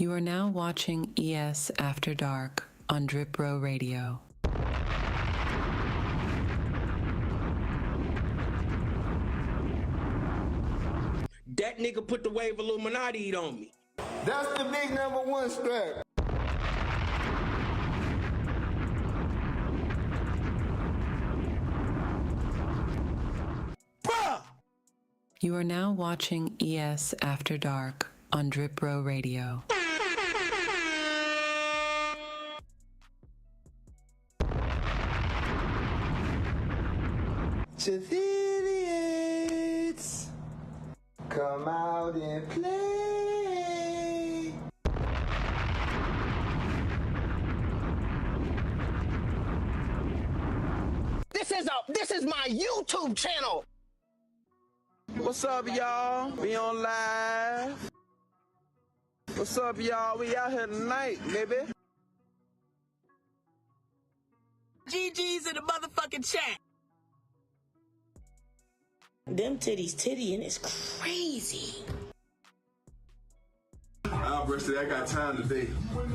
You are now watching ES After Dark on Drip Bro Radio. That nigga put the wave Illuminati on me. That's the big #1 strap. Bruh! You are now watching ES After Dark on Drip Bro Radio. Civilians, come out and play. This is my YouTube channel. What's up, y'all? We on live. What's up, y'all? We out here tonight, baby. GG's in the motherfucking chat. Them titties tittying is crazy. I'll brush it. I got time today.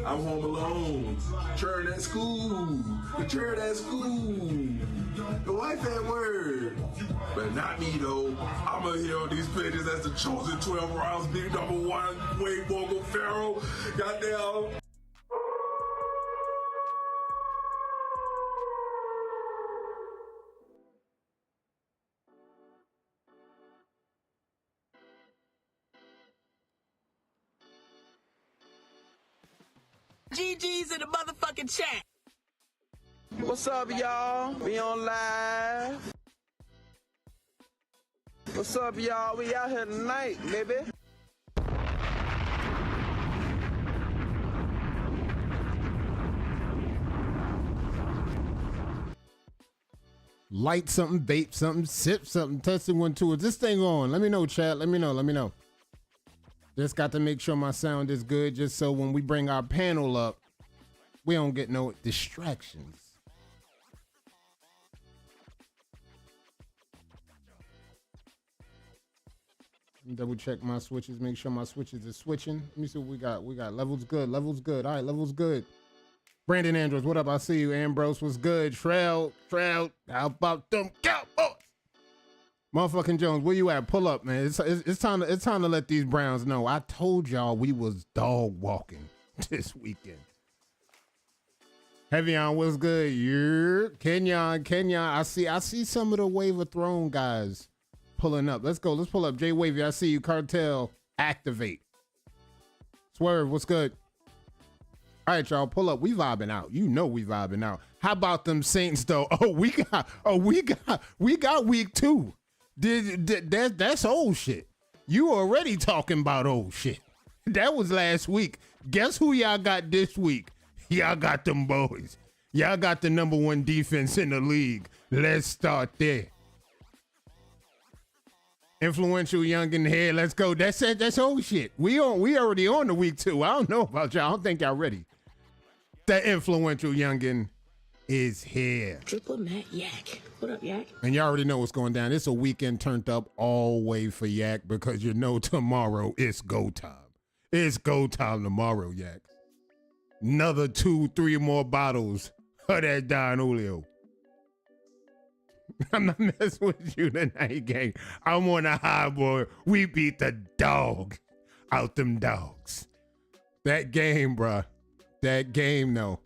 I'm home alone. Churn at school. Churn at school. The wife at work. But not me though. I'ma here on these pages as the chosen 12 rounds, big #1, Wade Morgan Farrell. Goddamn. GG's in the motherfucking chat. What's up, y'all? We on live. What's up, y'all? We out here tonight, baby. Light something, vape something, sip something, testing 1, 2. Is this thing on? Let me know, chat. Let me know. Just got to make sure my sound is good, just so when we bring our panel up, we don't get no distractions. Double check my switches, make sure my switches are switching. Let me see what we got. We got levels good. All right, levels good. Brandon Andrews, what up? I see you. Ambrose was good. Shroud, how about them Cowboys? Motherfucking Jones, where you at? Pull up, man. It's time to let these Browns know. I told y'all we was dog walking this weekend. Heavy on, what's good? Yeah. Kenyon. I see some of the Wave of Throne guys pulling up. Let's go. Let's pull up. Jay Wavy, I see you. Cartel, activate. Swerve, what's good? All right, y'all, pull up. We vibing out. You know we vibing out. How about them Saints though? We got week 2. That's old shit. You already talking about old shit. That was last week. Guess who y'all got this week? Y'all got them boys. Y'all got the #1 defense in the league. Let's start there. Influential youngin here. Let's go. That's it. That's old shit. We already on the week 2. I don't know about y'all. I don't think y'all ready. The influential youngin is here. Triple Matt Yak. What up, Yak? And y'all already know what's going down. It's a weekend turned up all way for Yak because you know tomorrow it's go time. It's go time tomorrow, Yak. Another 2, 3 more bottles of that Don Julio. I'm not messing with you tonight, gang. I'm on a high, boy. We beat the dog out them dogs. That game, bruh. That game, though.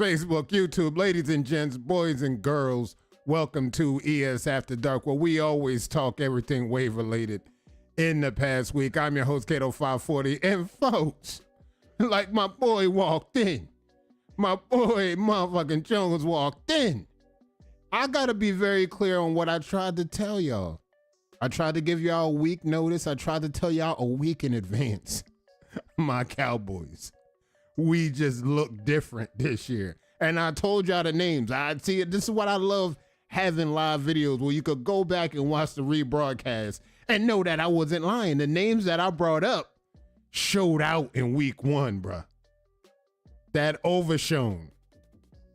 Facebook, YouTube, ladies and gents, boys and girls, welcome to ES After Dark, where we always talk everything wave related in the past week. I'm your host, Kato 540, and folks, like my boy walked in. My boy, motherfucking Jones, walked in. I gotta be very clear on what I tried to tell y'all. I tried to give y'all a week notice. I tried to tell y'all a week in advance. My Cowboys. We just look different this year. And I told y'all the names. I see it. This is what I love, having live videos where you could go back and watch the rebroadcast and know that I wasn't lying. The names that I brought up showed out in week 1, bruh. That overshone.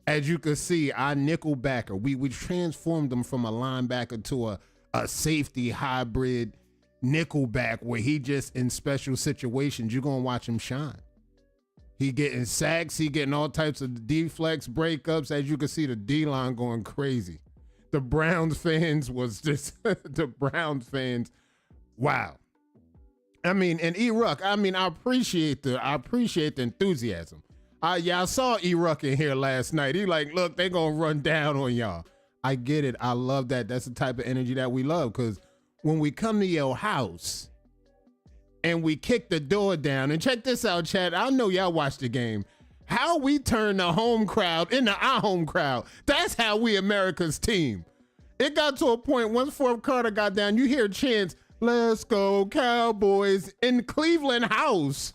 As you can see, our nickel backer, we transformed them from a linebacker to a safety hybrid Nickelback, where he just in special situations, you're going to watch him shine. He getting sacks, he getting all types of deflex breakups. As you can see, the D-line going crazy. The Browns fans was just, the Browns fans, wow. I mean, and E-Ruck, I mean, I appreciate the enthusiasm. I saw E-Ruck in here last night. He like, look, they gonna run down on y'all. I get it. I love that. That's the type of energy that we love, because when we come to your house and we kick the door down, and check this out, chat, I know y'all watched the game, how we turn the home crowd into our home crowd. That's how we America's team. It got to a point, once fourth quarter got down, you hear chants, "Let's go Cowboys," in Cleveland house.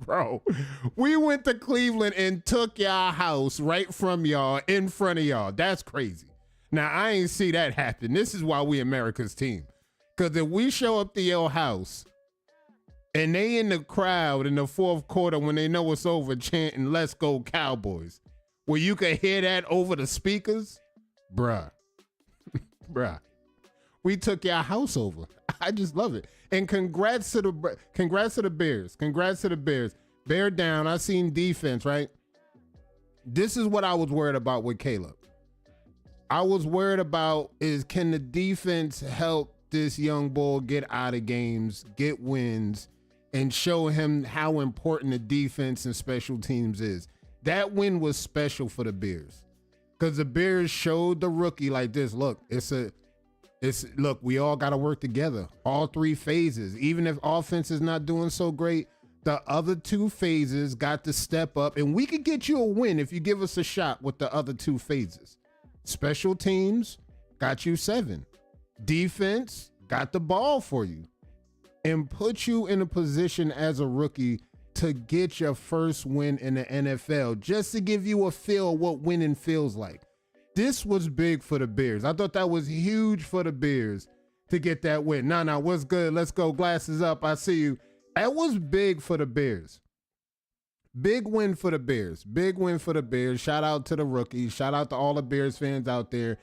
Bro, we went to Cleveland and took y'all house right from y'all, in front of y'all. That's crazy. Now, I ain't see that happen. This is why we America's team. Because if we show up to your house and they in the crowd in the fourth quarter when they know it's over chanting, "Let's go Cowboys," where you can hear that over the speakers, bruh. Bruh. We took your house over. I just love it. And congrats to the Bears. Congrats to the Bears. Bear down. I seen defense, right? This is what I was worried about with Caleb. I was worried about is, can the defense help this young bull get out of games, get wins, and show him how important the defense and special teams is. That win was special for the Bears, because the Bears showed the rookie like this. Look, look, we all got to work together. All three phases. Even if offense is not doing so great, the other two phases got to step up, and we could get you a win if you give us a shot with the other two phases. Special teams got you 7. Defense got the ball for you and put you in a position as a rookie to get your first win in the NFL, just to give you a feel of what winning feels like. This was big for the Bears. I thought that was huge for the Bears to get that win. Nah, what's good? Let's go. Glasses up. I see you. That was big for the Bears. Big win for the Bears. Big win for the Bears. Shout out to the rookies. Shout out to all the Bears fans out there.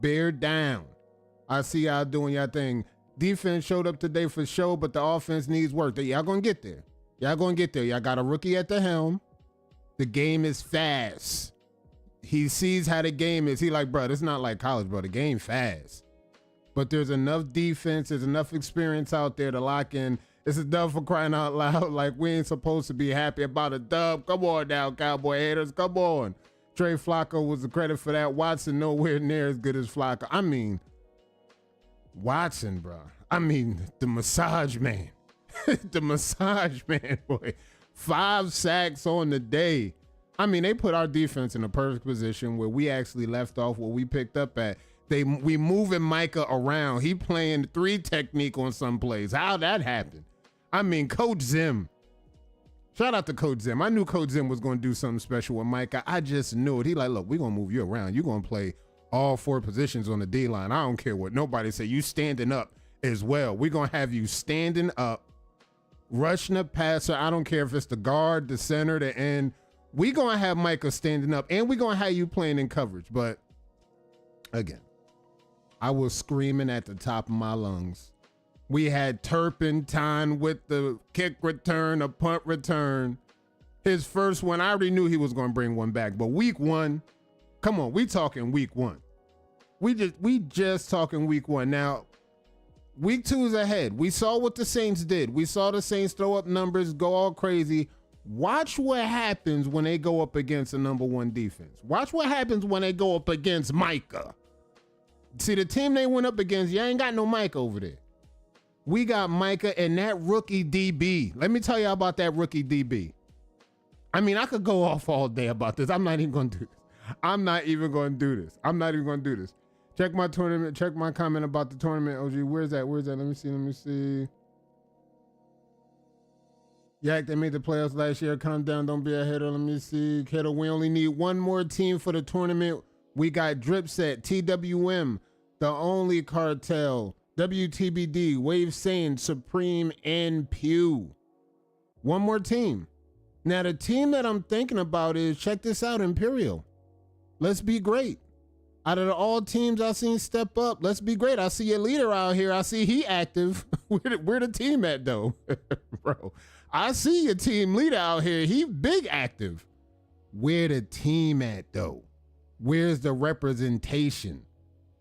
Bear down. I see y'all doing y'all thing. Defense showed up today for sure, but the offense needs work. Y'all gonna get there. Y'all gonna get there. Y'all got a rookie at the helm. The game is fast. He sees how the game is. He like, bro, it's not like college, bro. The game fast. But there's enough defense, there's enough experience out there to lock in. It's a dub, for crying out loud. Like, we ain't supposed to be happy about a dub. Come on now, Cowboy haters. Come on. Trey Flacco was the credit for that. Watson nowhere near as good as Flacco. I mean, Watson, bro. I mean, the massage man. The massage man, boy. 5 sacks on the day. I mean, they put our defense in a perfect position where we actually left off where we picked up at. We moving Micah around. He playing 3 technique on some plays. How'd that happen? I mean, Coach Zim. Shout out to Coach Zim. I knew Coach Zim was going to do something special with Micah. I just knew it. He like, look, we're going to move you around. You're going to play all 4 positions on the D-line. I don't care what nobody say. You standing up as well. We're going to have you standing up, rushing the passer. I don't care if it's the guard, the center, the end. We're going to have Micah standing up, and we're going to have you playing in coverage. But, again, I was screaming at the top of my lungs. We had Turpentine with the kick return, a punt return. His first one, I already knew he was going to bring one back. But week 1, come on, we talking week 1. We just talking week 1. Now, week 2 is ahead. We saw what the Saints did. We saw the Saints throw up numbers, go all crazy. Watch what happens when they go up against a number 1 defense. Watch what happens when they go up against Micah. See, the team they went up against, you ain't got no Micah over there. We got Micah and that rookie DB. Let me tell you about that rookie DB. I mean, I could go off all day about this. I'm not even going to do this. Check my tournament. Check my comment about the tournament, OG. Where's that? Let me see. Yak, they made the playoffs last year. Calm down. Don't be a hater. Let me see. Kettle, we only need 1 more team for the tournament. We got Dripset, TWM, The Only Cartel, WTBD, Wave Sane, Supreme, and Pew. 1 more team. Now, the team that I'm thinking about is, check this out, Imperial. Let's be great. Out of the all teams I seen step up, let's be great. I see your leader out here. I see he active. Where the team at though, bro? I see your team leader out here. He big active. Where the team at though? Where's the representation?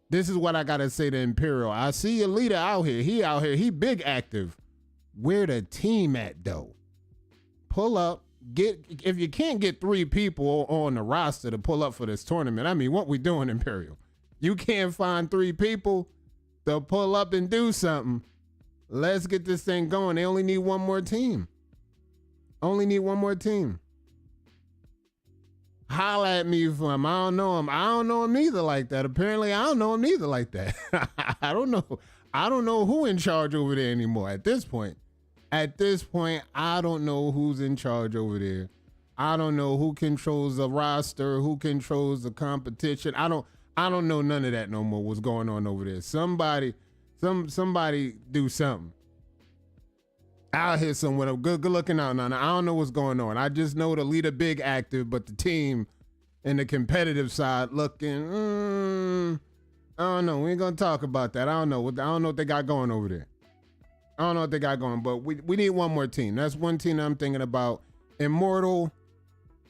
This is what I gotta say to Imperial. I see your leader out here. He out here. He big active. Where the team at though? Pull up. If you can't get 3 people on the roster to pull up for this tournament, I mean, what we doing, Imperial? You can't find 3 people to pull up and do something. Let's get this thing going. They only need one more team. Only need one more team. Holla at me for him. I don't know him. I don't know him neither like that. Apparently, I don't know him neither like that. I don't know. I don't know who in charge over there anymore at this point. At this point, I don't know who's in charge over there. I don't know who controls the roster, who controls the competition. I don't know none of that no more. What's going on over there? Somebody do something. Out here somewhere. Good looking out now. I don't know what's going on. I just know the leader big active, but the team and the competitive side looking. I don't know. We ain't gonna talk about that. I don't know what they got going over there. I don't know what they got going, but we need one more team. That's one team I'm thinking about. Immortal.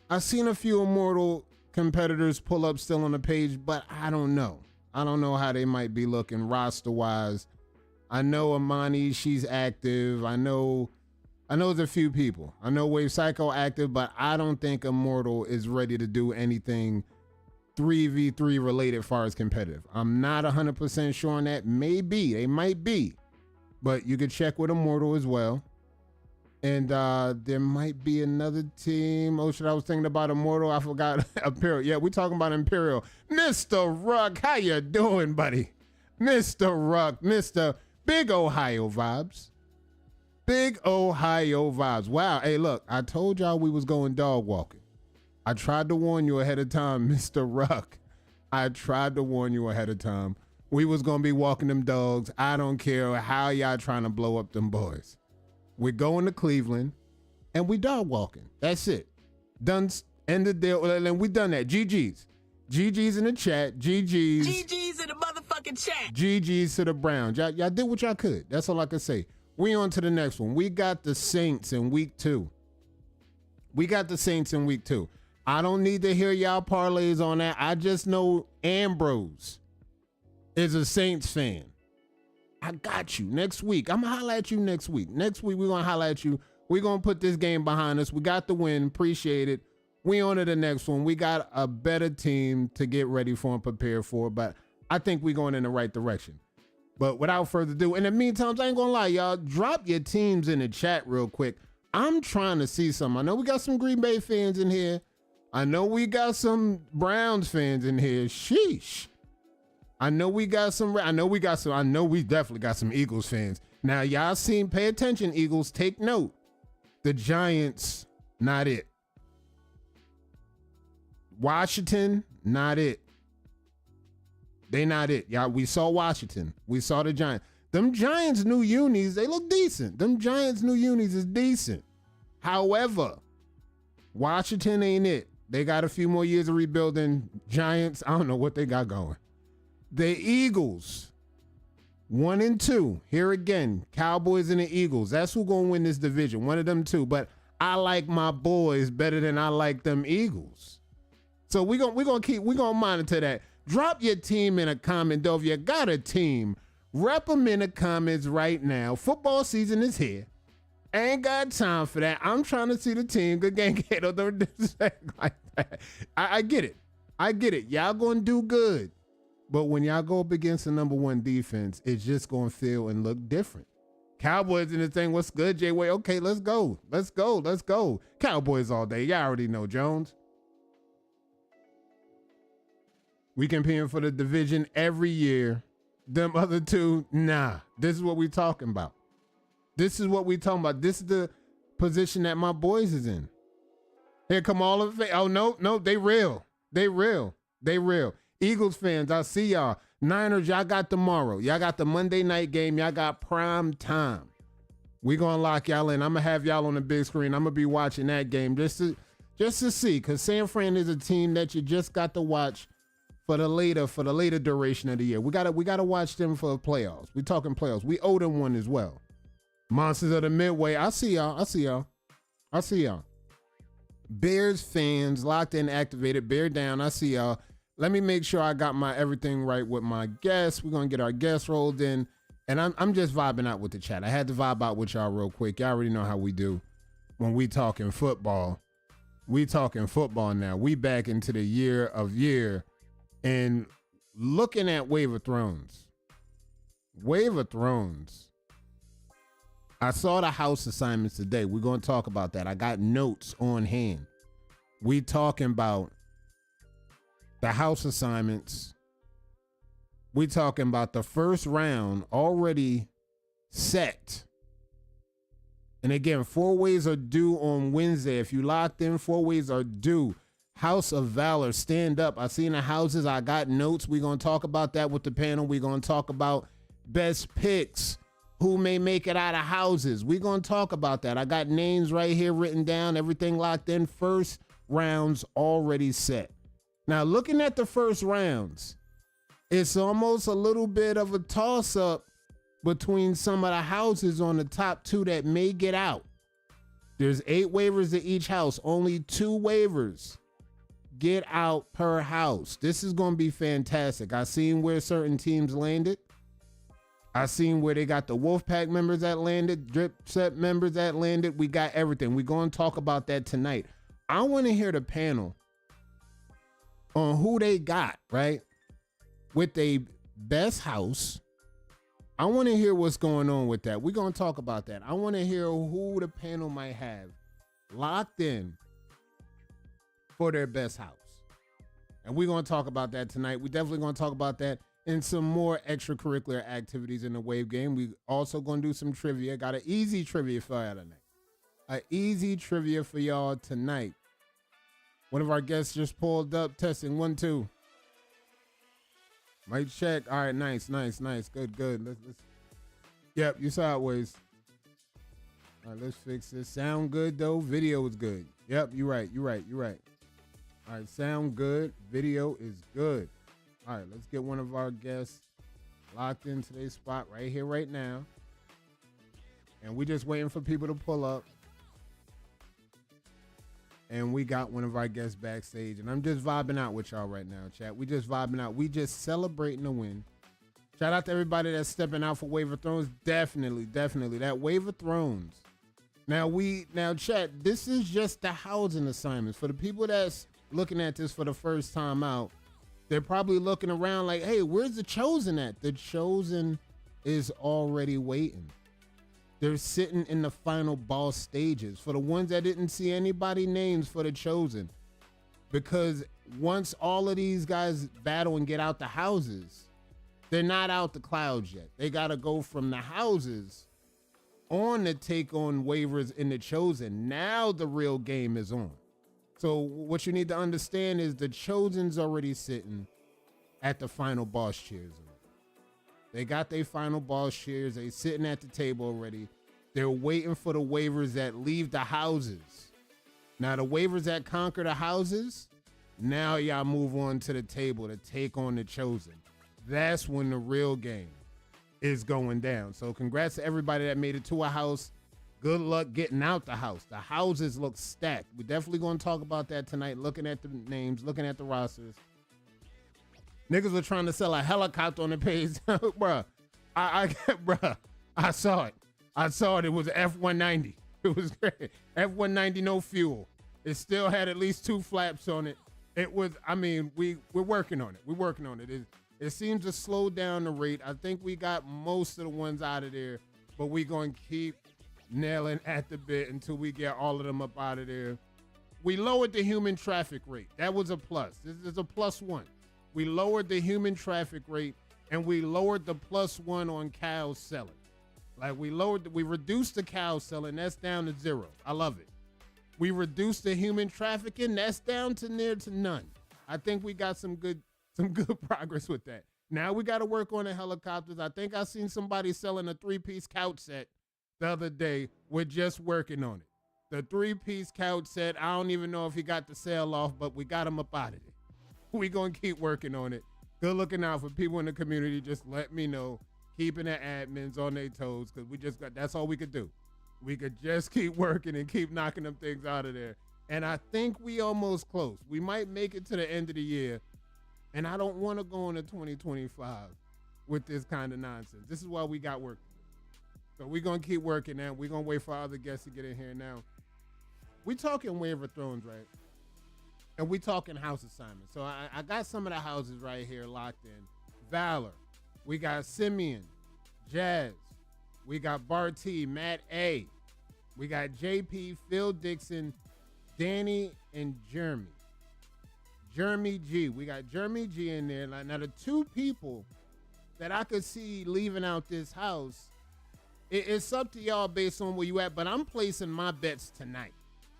I've seen a few Immortal competitors pull up still on the page, but I don't know. I don't know how they might be looking roster-wise. I know Amani, she's active. I know there's a few people. I know Wave Psycho active, but I don't think Immortal is ready to do anything 3v3 related as far as competitive. I'm not 100% sure on that. Maybe, they might be. But you could check with Immortal as well. And there might be another team. Oh shit, I was thinking about Immortal. I forgot Imperial. Yeah, we talking about Imperial. Mr. Ruck, how you doing, buddy? Mr. Ruck, Mr. Big Ohio vibes. Big Ohio vibes. Wow, hey look, I told y'all we was going dog walking. I tried to warn you ahead of time, Mr. Ruck. I tried to warn you ahead of time. We was gonna be walking them dogs. I don't care how y'all trying to blow up them boys. We're going to Cleveland and we dog walking. That's it. Done, ended there, and we done that. GG's. GG's in the chat. GG's. GG's in the motherfucking chat. GG's to the Browns. Y'all did what y'all could. That's all I can say. We on to the next one. We got the Saints in week 2. I don't need to hear y'all parlays on that. I just know Ambrose is a Saints fan. I got you. Next week, I'm going to holler at you next week. Next week, we're going to holler at you. We're going to put this game behind us. We got the win. Appreciate it. We on to the next one. We got a better team to get ready for and prepare for, but I think we're going in the right direction. But without further ado, in the meantime, I ain't going to lie, y'all. Drop your teams in the chat real quick. I'm trying to see some. I know we got some Green Bay fans in here. I know we got some Browns fans in here. Sheesh. I know we definitely got some Eagles fans. Now, y'all pay attention, Eagles, take note. The Giants, not it. Washington, not it. They not it. Y'all, we saw Washington. We saw the Giants. Them Giants new unis, they look decent. Them Giants new unis is decent. However, Washington ain't it. They got a few more years of rebuilding. Giants, I don't know what they got going. The Eagles, 1 and 2. Here again, Cowboys and the Eagles. That's who gonna win this division. One of them two. But I like my boys better than I like them Eagles. So we gonna monitor that. Drop your team in a comment though. If you got a team, rep them in the comments right now. Football season is here. Ain't got time for that. I'm trying to see the team. Good game, Kato. Don't do like that. I get it. I get it. Y'all gonna do good. But when y'all go up against the number 1 defense, it's just going to feel and look different. Cowboys in the thing, what's good, J-Way? Okay, let's go. Let's go. Let's go. Cowboys all day. Y'all already know, Jones. We competing for the division every year. Them other two, nah. This is what we talking about. This is what we talking about. This is the position that my boys is in. Here come all of it. Oh, no, they real. They real. Eagles fans, I see y'all. Niners, y'all got tomorrow. Y'all got the Monday night game. Y'all got prime time. We gonna lock y'all in. I'm gonna have y'all on the big screen. I'm gonna be watching that game just to see, because San Fran is a team that you just got to watch for the later duration of the year. We gotta watch them for playoffs. We talking playoffs. We owe them one as well. Monsters of the Midway. I see y'all. Bears fans locked in, activated. Bear down. I see y'all. Let me make sure I got my everything right with my guests. We're gonna get our guests rolled in, and I'm just vibing out with the chat. I had to vibe out with y'all real quick. Y'all already know how we do when we talking football. We talking football now. We back into the year and looking at Wave of Thrones. Wave of Thrones. I saw the house assignments today. We're going to talk about that. I got notes on hand. We talking about the house assignments. We talking about the first round already set. And again, 4 ways are due on Wednesday. If you locked in, 4 ways are due. House of Valor, stand up. I seen the houses. I got notes. We're going to talk about that with the panel. We're going to talk about best picks. Who may make it out of houses. We're going to talk about that. I got names right here written down, everything locked in. First rounds already set. Now, looking at the first rounds, it's almost a little bit of a toss-up between some of the houses on the top 2 that may get out. There's 8 waivers to each house. Only 2 waivers get out per house. This is going to be fantastic. I seen where certain teams landed. I seen where they got the Wolfpack members that landed, Drip Set members that landed. We got everything. We're going to talk about that tonight. I want to hear the panel on who they got, right? With a best house. I want to hear what's going on with that. We're going to talk about that. I want to hear who the panel might have locked in for their best house. And we're going to talk about that tonight. We're definitely going to talk about that and some more extracurricular activities in the Wave game. We also going to do some trivia. Got an easy trivia for y'all tonight. An easy trivia for y'all tonight. One of our guests just pulled up. Testing 1 2. Mic check. All right, nice. Good. Let's. Yep, you sideways. All right, let's fix this. Sound good though. Video is good. Yep, you're right. All right, sound good. Video is good. All right, let's get one of our guests locked in today's spot right here, right now. And we just waiting for people to pull up. And we got one of our guests backstage. And I'm just vibing out with y'all right now, chat. We just vibing out. We just celebrating the win. Shout out to everybody that's stepping out for Wave of Thrones. Definitely. That Wave of Thrones. Now, chat, this is just the housing assignments. For the people that's looking at this for the first time out, they're probably looking around like, hey, where's the Chosen at? The Chosen is already waiting. They're sitting in the final boss stages. For the ones that didn't see anybody names for the Chosen, because once all of these guys battle and get out the houses, they're not out the clouds yet. They got to go from the houses on to take on waivers in the Chosen. Now the real game is on. So what you need to understand is the Chosen's already sitting at the final boss chairs. They got their final boss chairs. They sitting at the table already. They're waiting for the waivers that leave the houses. Now the waivers that conquer the houses, now y'all move on to the table to take on the Chosen. That's when the real game is going down. So congrats to everybody that made it to a house. Good luck getting out the house. The houses look stacked. We're definitely going to talk about that tonight, looking at the names, looking at the rosters. Niggas were trying to sell a helicopter on the page. Bruh, I saw it. It was F-190. It was great. F-190, no fuel. It still had at least 2 flaps on it. It was, we're working on it. It seems to slow down the rate. I think we got most of the ones out of there, but we're going to keep nailing at the bit until we get all of them up out of there. We lowered the human traffic rate. That was a plus. This is a +1. We lowered the human traffic rate, and we lowered the +1 on cows selling. Like we reduced the cow selling. That's down to 0. I love it. We reduced the human trafficking. That's down to near to none. I think we got some good progress with that. Now we got to work on the helicopters. I think I seen somebody selling a 3-piece couch set the other day. We're just working on it. The 3-piece couch set. I don't even know if he got the sale off, but we got him up out of it. We gonna keep working on it. Good looking out for people in the community. Just let me know. Keeping the admins on their toes, because we just got, that's all we could do. We could just keep working and keep knocking them things out of there. And I think we almost close. We might make it to the end of the year. And I don't want to go into 2025 with this kind of nonsense. This is why we got work to do. So we're going to keep working now. We're going to wait for other guests to get in here now. We talking Wave of Thrones, right? And we talking house assignments. So I got some of the houses right here locked in. Valor. We got Simeon, Jazz. We got Barty, Matt A. We got JP, Phil Dixon, Danny, and Jeremy. Jeremy G. We got Jeremy G in there. Now, the two people that I could see leaving out this house, it's up to y'all based on where you at, but I'm placing my bets tonight.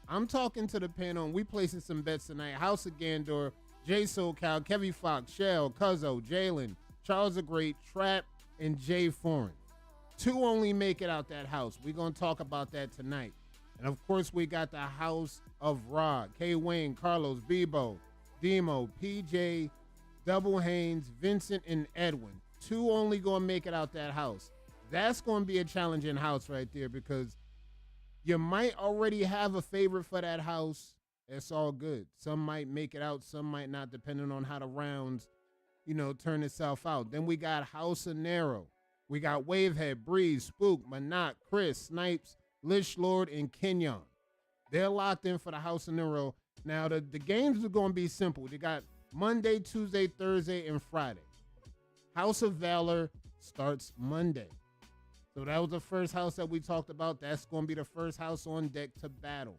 I'm talking to the panel, and we placing some bets tonight. House of Gandor, Jay SoCal, Kevin Fox, Shell, Cuzzo, Jalen, Charles the Great, Trap, and Jay Foreign. Two only make it out that house. We're going to talk about that tonight. And, of course, we got the House of Rod. K. Wayne, Carlos, Bebo, Demo, PJ, Double Haynes, Vincent, and Edwin. Two only going to make it out that house. That's going to be a challenging house right there because you might already have a favorite for that house. It's all good. Some might make it out. Some might not, depending on how the rounds turn itself out. Then we got House of Narrow. We got Wavehead, Breeze, Spook, Monarch, Chris, Snipes, Lish Lord, and Kenyon. They're locked in for the House of Narrow. Now, the games are going to be simple. They got Monday, Tuesday, Thursday, and Friday. House of Valor starts Monday. So that was the first house that we talked about. That's going to be the first house on deck to battle.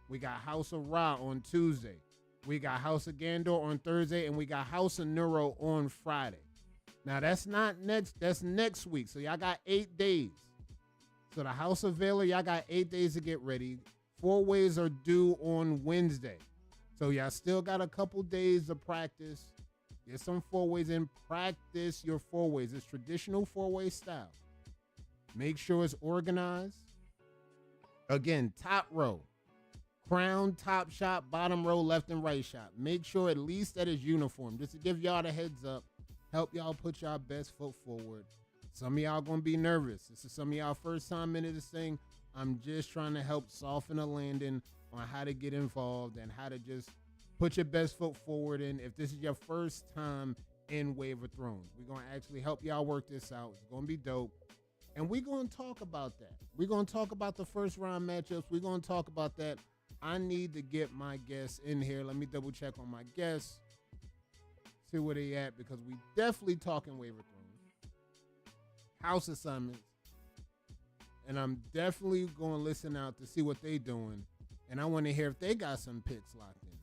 We got House of Ra on Tuesday. We got House of Gandor on Thursday, and we got House of Neuro on Friday. Now, that's not next. That's next week. So y'all got 8 days. So the House of Valor, y'all got 8 days to get ready. 4 ways are due on Wednesday. So y'all still got a couple days of practice. Get some 4 ways in. Practice your 4 ways. It's traditional 4-way style. Make sure it's organized. Again, top row. Crown, top shot, bottom row, left and right shot. Make sure at least that is uniform. Just to give y'all the heads up. Help y'all put y'all best foot forward. Some of y'all gonna be nervous. This is some of y'all first time into this thing. I'm just trying to help soften a landing on how to get involved and how to just put your best foot forward. And if this is your first time in Wave of Thrones, we're gonna actually help y'all work this out. It's gonna be dope. And we're gonna talk about that. We're gonna talk about the first round matchups. We're gonna talk about that. I need to get my guests in here. Let me double check on my guests. See where they at, because we definitely talking Wave of Thrones. House assignments. And I'm definitely going to listen out to see what they doing. And I want to hear if they got some picks locked in.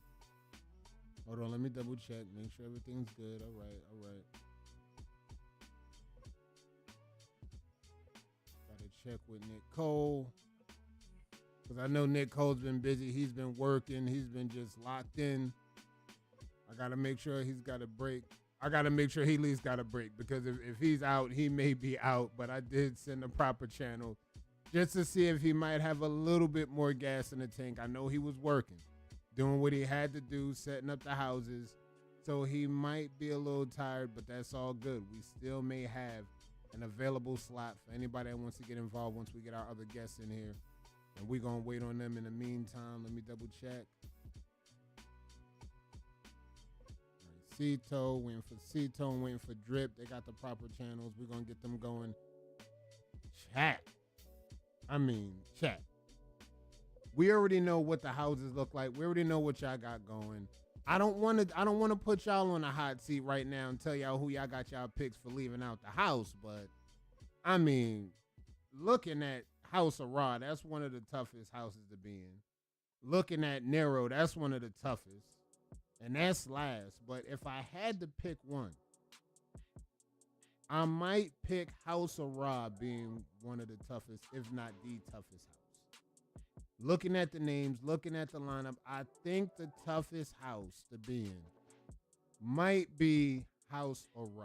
Hold on, let me double check. Make sure everything's good. All right. Got to check with Nick Cole. Because I know Nick Cole's been busy. He's been working. He's been just locked in. I got to make sure he's got a break. I got to make sure he at least got a break, because if he's out, he may be out. But I did send a proper channel just to see if he might have a little bit more gas in the tank. I know he was working, doing what he had to do, setting up the houses. So he might be a little tired, but that's all good. We still may have an available slot for anybody that wants to get involved once we get our other guests in here. And we're going to wait on them in the meantime. Let me double check. Cito, waiting for Cito and waiting for Drip. They got the proper channels. We're going to get them going. Chat. We already know what the houses look like. We already know what y'all got going. I don't want to put y'all on a hot seat right now and tell y'all who y'all got y'all picks for leaving out the house. But, looking at House of Ra, that's one of the toughest houses to be in. Looking at Narrow, that's one of the toughest. And that's last. But if I had to pick one, I might pick House of Ra being one of the toughest, if not the toughest house. Looking at the names, looking at the lineup, I think the toughest house to be in might be House of Ra.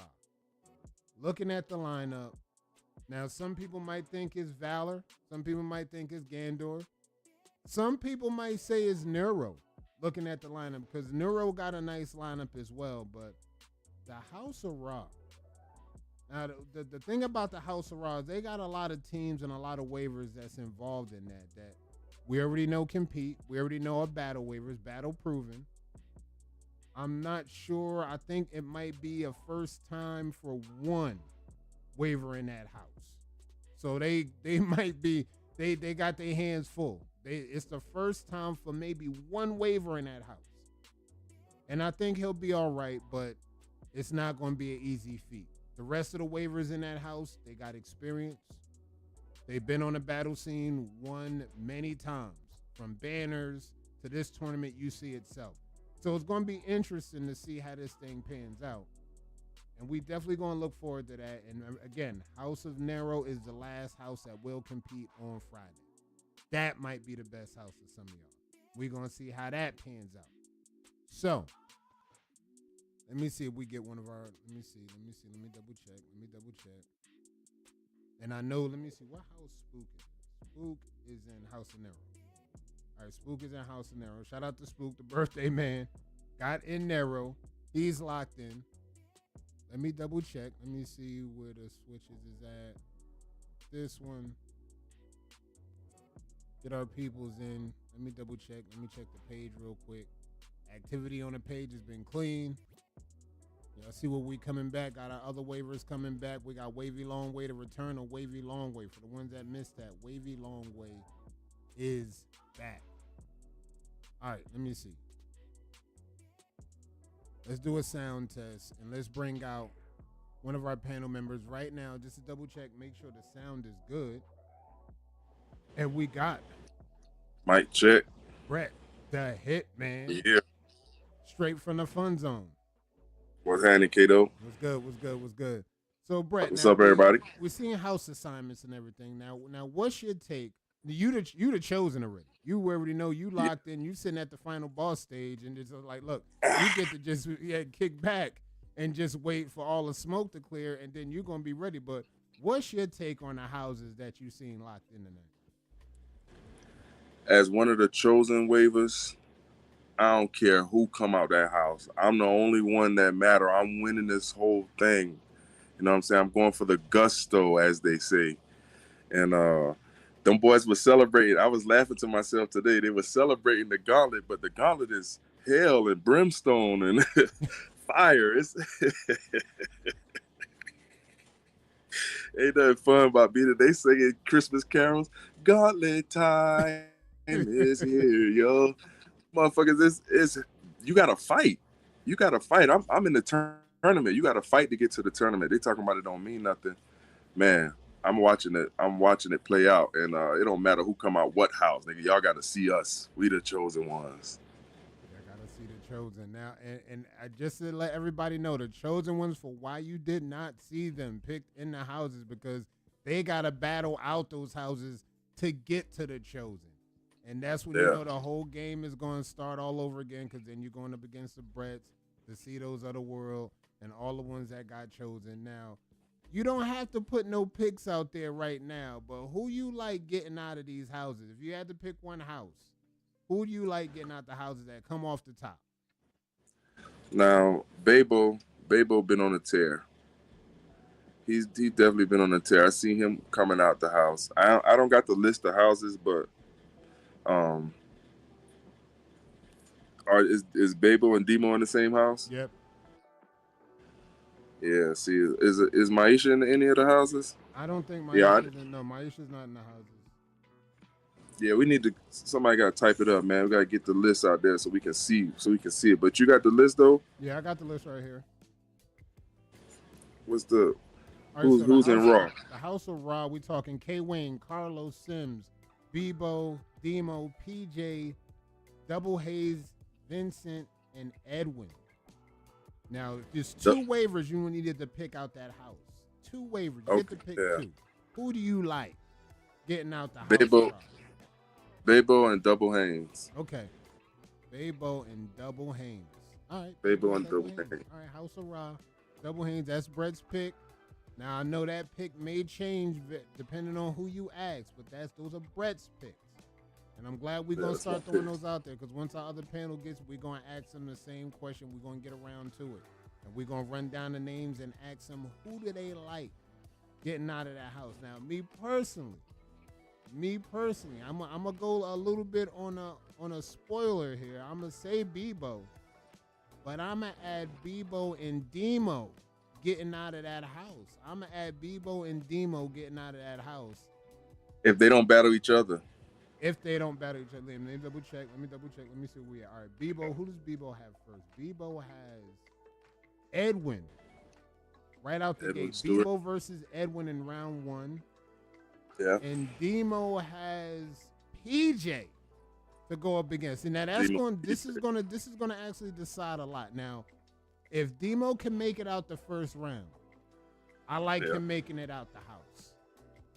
Looking at the lineup, now some people might think it's Valor. Some people might think it's Gandor. Some people might say it's Neuro. looking at the lineup, because Neuro got a nice lineup as well, but the House of Raw. Now, the thing about the House of Raw is they got a lot of teams and a lot of waivers that's involved in that we already know compete. We already know are battle waivers, battle proven. I'm not sure. I think it might be a first time for one waiver in that house. So they might be, they got their hands full. It's the first time for maybe one waiver in that house. And I think he'll be all right, but it's not going to be an easy feat. The rest of the waivers in that house, they got experience. They've been on the battle scene, won many times, from banners to this tournament UC itself. So it's going to be interesting to see how this thing pans out. And we definitely going to look forward to that. And again, House of Nero is the last house that will compete on Friday. That might be the best house of some of y'all. We're going to see how that pans out. So, let me see if we get one of our, let me double check. And I know, let me see, what house Spook is in? Spook is in House of Nero. All right, Spook is in House of Nero. Shout out to Spook, the birthday man. Got in Nero. He's locked in. Let me double check. Let me see where the switches is at. This one. Get our peoples in. Let me double check. Let me check the page real quick. Activity on the page has been clean. Y'all see what we coming back. Got our other waivers coming back. We got Wavy Long Way to return or Wavy Long Way. For the ones that missed that, Wavy Long Way is back. All right, let me see. Let's do a sound test and let's bring out one of our panel members right now just to double check, make sure the sound is good. And we got Mic check. Brett, the Hitman. Yeah. Straight from the Fun Zone. What's happening, Kato? What's good? So Brett, What's up, everybody? We're seeing house assignments and everything. Now what's your take? You the chosen already. You already know you locked in. You sitting at the final boss stage, and it's like, look, you get to just kick back and just wait for all the smoke to clear, and then you're gonna be ready. But what's your take on the houses that you seen locked in tonight? As one of the chosen waivers, I don't care who come out that house. I'm the only one that matter. I'm winning this whole thing. You know what I'm saying? I'm going for the gusto, as they say. And them boys were celebrating. I was laughing to myself today. They were celebrating the gauntlet, but the gauntlet is hell and brimstone and fire. It's ain't nothing fun about being it. They singing Christmas carols. Gauntlet time is here, yo. Motherfuckers, this is, you gotta fight. You gotta fight. I'm in the tournament. You gotta fight to get to the tournament. They talking about it don't mean nothing. Man, I'm watching it play out, and it don't matter who come out what house, nigga. Y'all gotta see us. We the chosen ones. I gotta see the chosen now, and I just to let everybody know, the chosen ones, for why you did not see them picked in the houses, because they gotta battle out those houses to get to the chosen. And that's when you know the whole game is going to start all over again, because then you're going up against the Bretts, the Cetos of the world, and all the ones that got chosen. Now, you don't have to put no picks out there right now, but who you like getting out of these houses? If you had to pick one house, who do you like getting out the houses that come off the top? Now, Babo been on a tear. He's definitely been on a tear. I see him coming out the house. I don't got the list of houses, but is Babo and Demo in the same house? Yep. Yeah. See, is Maisha in any of the houses? I don't think Maisha's Maisha's not in the houses. Yeah, we need to. Somebody got to type it up, man. We got to get the list out there so we can see it. But you got the list though? Yeah, I got the list right here. What's the? Right, who's in Raw? The House of Raw. We talking K Wayne, Carlos Sims, Bebo, Demo, PJ, Double Hayes, Vincent, and Edwin. Now, there's two waivers you needed to pick out that house. Two waivers. You get to pick two. Who do you like getting out the house? Bebo and Double Haynes. Okay. Bebo and Double Haynes. All right. Bebo and Double Haynes. All right, House of Raw. Double Haynes, that's Brett's pick. Now, I know that pick may change depending on who you ask, but those are Brett's picks. And I'm glad we're going to start throwing those out there because once our other panel gets, we're going to ask them the same question. We're going to get around to it. And we're going to run down the names and ask them who do they like getting out of that house. Now, me personally, I'm going to go a little bit on a spoiler here. I'm going to say Bebo, but I'm going to add Bebo and Demo getting out of that house. I'm going to add Bebo and Demo getting out of that house. If they don't battle each other. If they don't battle each other, let me double check. Let me see where we are. All right, Bebo. Who does Bebo have first? Bebo has Edwin. Right out the gate. Stewart. Bebo versus Edwin in round 1. Yeah. And Demo has PJ to go up against. And now this is gonna actually decide a lot. Now, if Demo can make it out the first round, I like him making it out the house.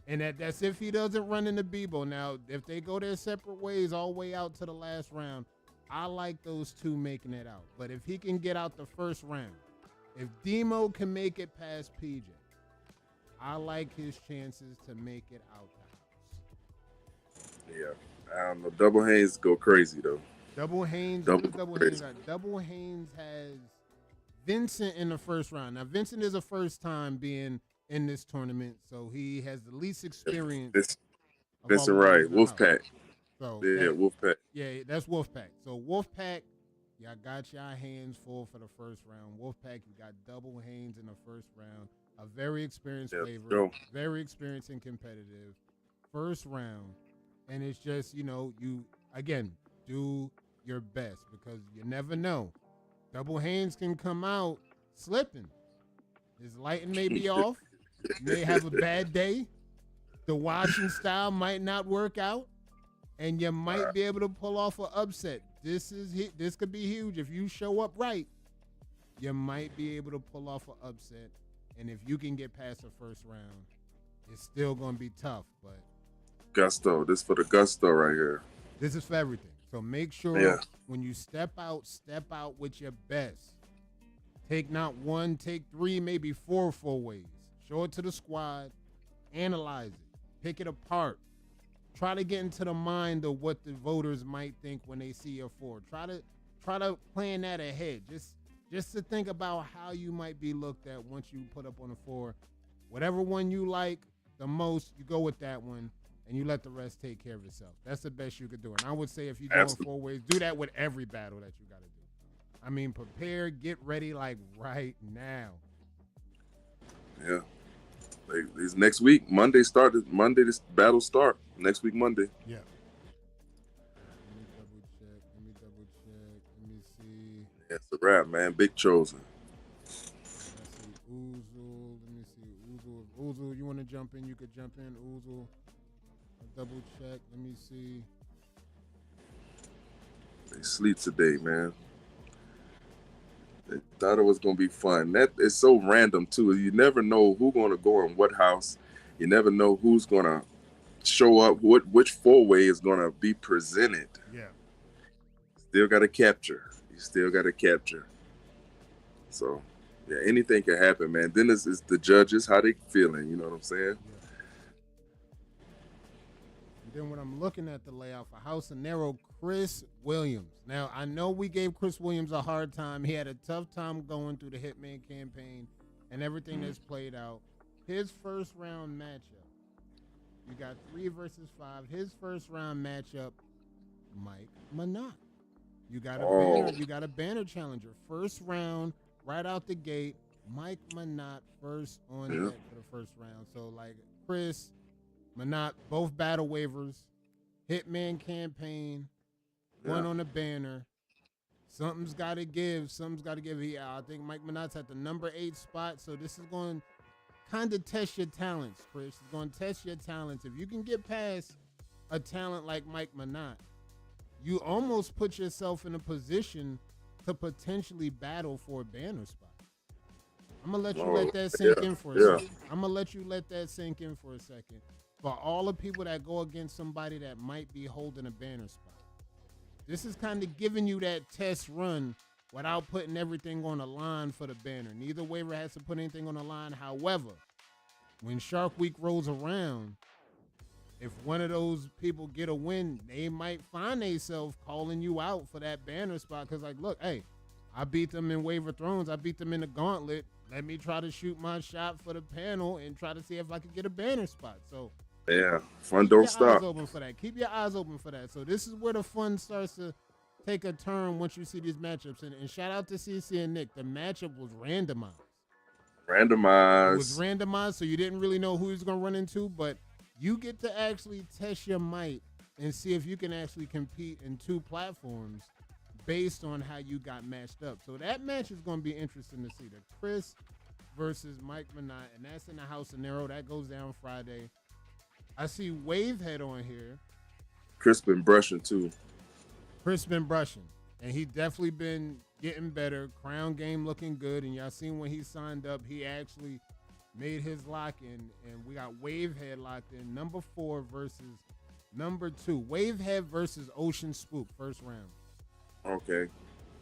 And that's if he doesn't run into Bebo. Now, if they go their separate ways all the way out to the last round, I like those two making it out. But if he can get out the first round, if Demo can make it past PJ, I like his chances to make it out the house. Yeah. I don't know. Double Haynes go crazy, though. Double Haynes. Double Haynes has Vincent in the first round. Now, Vincent is a first time being in this tournament, so he has the least experience. Vincent Wright, Wolfpack. So Wolfpack. Yeah, that's Wolfpack. So Wolfpack, y'all got your hands full for the first round. Wolfpack, you got Double Haynes in the first round. A very experienced flavor, very experienced and competitive. First round, and it's just you again do your best because you never know. Double Haynes can come out slipping. His lighting may be off. May have a bad day. The washing style might not work out, and you might be able to pull off an upset. This could be huge if you show up right. You might be able to pull off an upset, and if you can get past the first round, it's still gonna be tough. But Gusto, this for the gusto right here. This is for everything. So make sure when you step out with your best. Take not one, take 3, maybe 4 full ways. Show it to the squad, analyze it, pick it apart. Try to get into the mind of what the voters might think when they see your 4. Try to plan that ahead. Just to think about how you might be looked at once you put up on the 4. Whatever one you like the most, you go with that one, and you let the rest take care of itself. That's the best you could do. And I would say if you're going 4 ways, do that with every battle that you got to do. I mean, prepare, get ready like right now. Yeah. Like, this next week, Monday, this battle start. Next week, Monday. Yeah. Let me double check. Let me see. That's a wrap, man. Big Chosen. Let's see. Oozle. Let me see. Oozle, you want to jump in? You could jump in. Oozle. Double check. Let me see. They sleep today, man. They thought it was gonna be fun. That is so random too. You never know who's gonna go in what house. You never know who's gonna show up. Which 4-way is gonna be presented. Yeah. Still gotta capture. You still gotta capture. So yeah, anything can happen, man. Then it's the judges, how they feeling. You know what I'm saying? Yeah. Then when I'm looking at the layout for House of Nero, Chris Williams. Now, I know we gave Chris Williams a hard time. He had a tough time going through the Hitman campaign and everything that's played out. His first round matchup, you got 3 versus 5. His first round matchup, Mike Manat. You got a banner challenger. First round, right out the gate, Mike Manat first on deck for the first round. So like Chris Manat, both battle waivers, Hitman campaign, one on the banner. Something's got to give. I think Mike Manat's at the number 8 spot, so this is going to kind of test your talents, Chris. It's going to test your talents. If you can get past a talent like Mike Manat, you almost put yourself in a position to potentially battle for a banner spot. I'm going to let you let that sink in for a second. I'm going to let you let that sink in for a second. For all the people that go against somebody that might be holding a banner spot. This is kind of giving you that test run without putting everything on the line for the banner. Neither waiver has to put anything on the line. However, when Shark Week rolls around, if one of those people get a win, they might find themselves calling you out for that banner spot. Because, like, look, hey, I beat them in Wave of Thrones. I beat them in the Gauntlet. Let me try to shoot my shot for the panel and try to see if I can get a banner spot. So, Yeah, fun don't keep your eyes stop. open for that. Keep your eyes open for that. So this is where the fun starts to take a turn once you see these matchups. And shout out to CC and Nick. The matchup was randomized. It was Randomized. randomized, so you didn't really know who he was going to run into, but you get to actually test your might and see if you can actually compete in two platforms based on how you got matched up. So that match is going to be interesting to see. The Chris versus Mike Minot, and that's in the House of Nero. That goes down Friday. I see Wavehead on here. Chris been brushing too. Chris been brushing, and he definitely been getting better. Crown game looking good, and y'all seen when he signed up, he actually made his lock in, and we got Wavehead locked in. Number 4 versus number 2. Wavehead versus Ocean Spook, first round. Okay.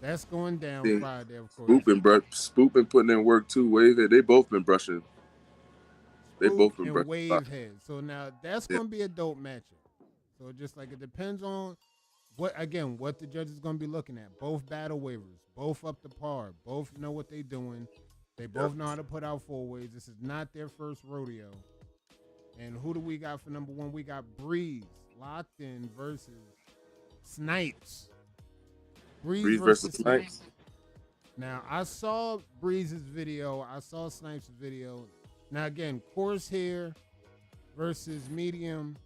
That's going down Yeah. Friday, of course. Spook been putting in work too. Wavehead, they both been brushing. They Spook both been and brushing. Wavehead. So now that's Yeah. going to be a dope matchup. So just like it depends on what the judge is going to be looking at. Both battle waivers, both up to par, both know what they're doing. They both know how to put out 4-ways. This is not their first rodeo. And who do we got for number 1? We got Breeze locked in versus Snipes. Breeze versus Snipes. Now, I saw Breeze's video. I saw Snipes' video. Now, again, coarse hair versus medium,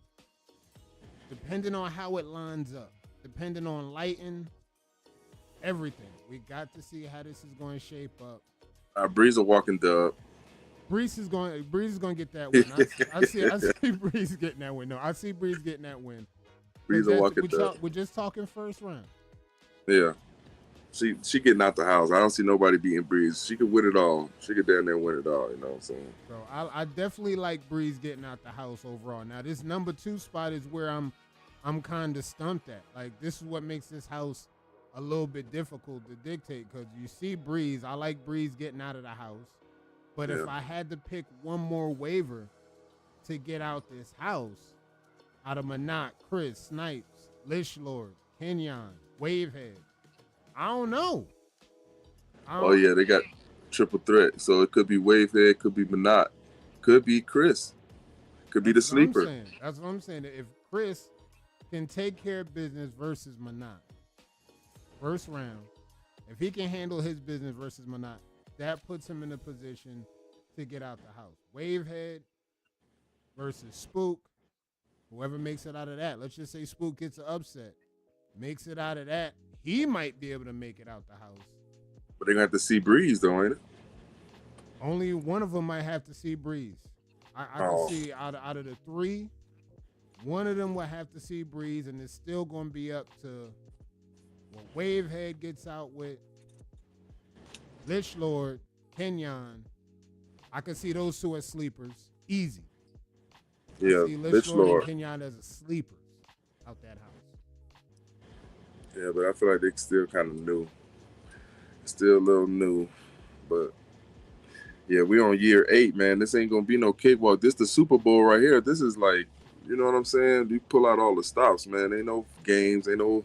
depending on how it lines up, depending on lighting, everything. We got to see how this is going to shape up. Breeze a walking dub. Breeze is going to get that win. I see Breeze getting that win. No, I see Breeze getting that win. Breeze a walking dub. We're just talking first round. Yeah. She getting out the house. I don't see nobody beating Breeze. She could win it all. She could down there win it all. You know what I'm saying? So I definitely like Breeze getting out the house overall. Now this number 2 spot is where I'm kind of stumped at. Like this is what makes this house a little bit difficult to dictate because you see Breeze. I like Breeze getting out of the house, but if I had to pick one more waiver to get out this house, out of Minot, Chris, Snipes, Lich Lord, Kenyon, Wavehead, I don't know. Oh yeah, they got triple threat. So it could be Wavehead, could be Minot, could be Chris, could be the That's what I'm sleeper. saying. That's what I'm saying. If Chris can take care of business versus Minot, first round, if he can handle his business versus Minot, that puts him in a position to get out the house. Wavehead versus Spook, whoever makes it out of that. Let's just say Spook gets an upset, makes it out of that. He might be able to make it out the house. But they're gonna have to see Breeze though, ain't it? Only one of them might have to see Breeze. I can see out of the 3, one of them will have to see Breeze, and it's still going to be up to what Wavehead gets out with, Lich Lord, Kenyon. I can see those 2 as sleepers. Easy. Yeah, I see Lich and Lord. Kenyon as a sleepers out that house. Yeah, but I feel like they still kind of new. Still a little new, but yeah, we on year 8, man. This ain't gonna be no cakewalk. This the Super Bowl right here. This is like, you know what I'm saying? You pull out all the stops, man. Ain't no games, ain't no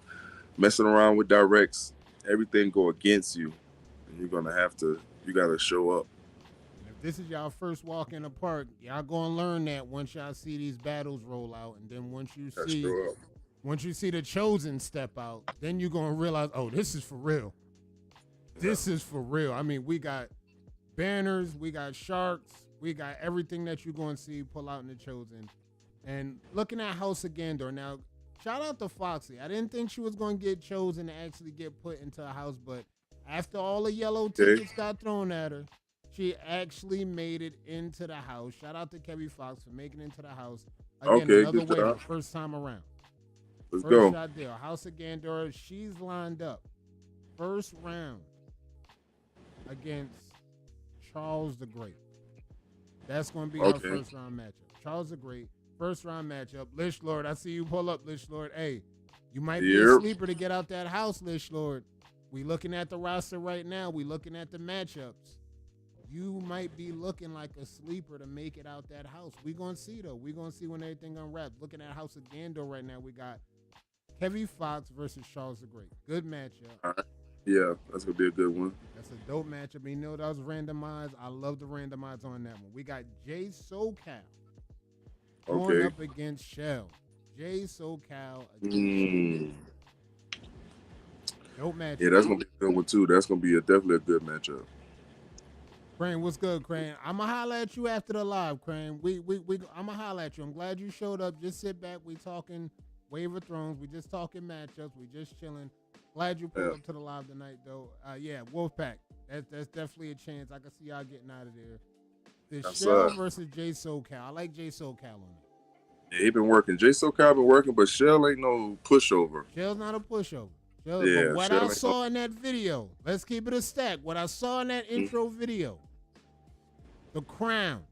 messing around with directs. Everything go against you, and you gotta show up. And if this is y'all first walk in the park, y'all gonna learn that once y'all see these battles roll out, and then once you Gotta see show up. Once you see the Chosen step out, then you're going to realize, oh, this is for real. This is for real. I mean, we got banners, we got sharks, we got everything that you're going to see pull out in the Chosen. And looking at House of Gandor, now, shout out to Foxy. I didn't think she was going to get chosen to actually get put into a house, but after all the yellow tickets got thrown at her, she actually made it into the house. Shout out to Kevin Fox for making it into the house. Again, Okay, another good waiver, job. first time around. Let's First go. shot deal. House of Gandor, she's lined up. First round against Charles the Great. That's going to be our Okay. first round matchup. Charles the Great, first round matchup. Lich Lord, I see you pull up, Lich Lord. Hey, you might be a Yep. sleeper to get out that house, Lich Lord. We looking at the roster right now. We looking at the matchups. you might be looking like a sleeper to make it out that house. We gonna see though. We gonna see when everything unwraps. Looking at House of Gandor right now, we got Kevin Fox versus Charles the Great. Good matchup. All right. Yeah, that's gonna be a good one. That's a dope matchup. You know that was randomized. I love the randomized on that one. We got Jay SoCal going up against Shell. Jay SoCal against Shell. Dope matchup. Yeah, that's gonna be a good one too. That's gonna be definitely a good matchup. Crane, what's good, Crane? I'ma holler at you after the live, Crane. I'ma holler at you. I'm glad you showed up. Just sit back. We talking Wave of Thrones. We just talking matchups. We just chilling. Glad you pulled up to the live tonight, though. Yeah, Wolfpack. That's definitely a chance. I can see y'all getting out of there. The Shell versus Jay SoCal. I like Jay SoCal on it. Yeah, he been working. Jay SoCal been working, but Shell ain't no pushover. Shell's not a pushover. Yeah, what I saw in that video, let's keep it a stack. What I saw in that intro video, The Crown,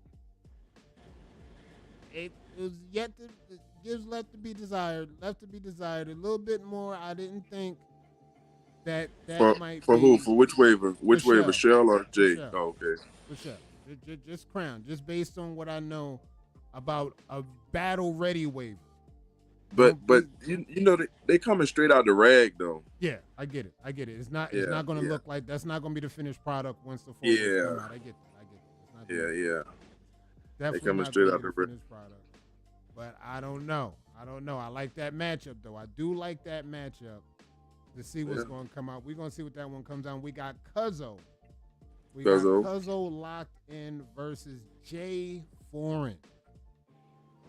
it was yet to, it gives left to be desired. Left to be desired a little bit more. I didn't think that might for be, who? For which waiver? Which for waiver? Shell or Jay? Shell. Oh, okay. For sure. Just Crown. Just based on what I know about a battle ready waiver. But you know they coming straight out the rag though. Yeah, I get it. It's not going to look like that's not going to be the finished product once the full come out. I get that. Yeah. Definitely They coming not straight gonna out be the finished product. But I don't know. I like that matchup though. I do like that matchup. To see what's going to come out. We're going to see what that one comes out. We got Cuzzo. Got Cuzzo locked in versus Jay Foreign.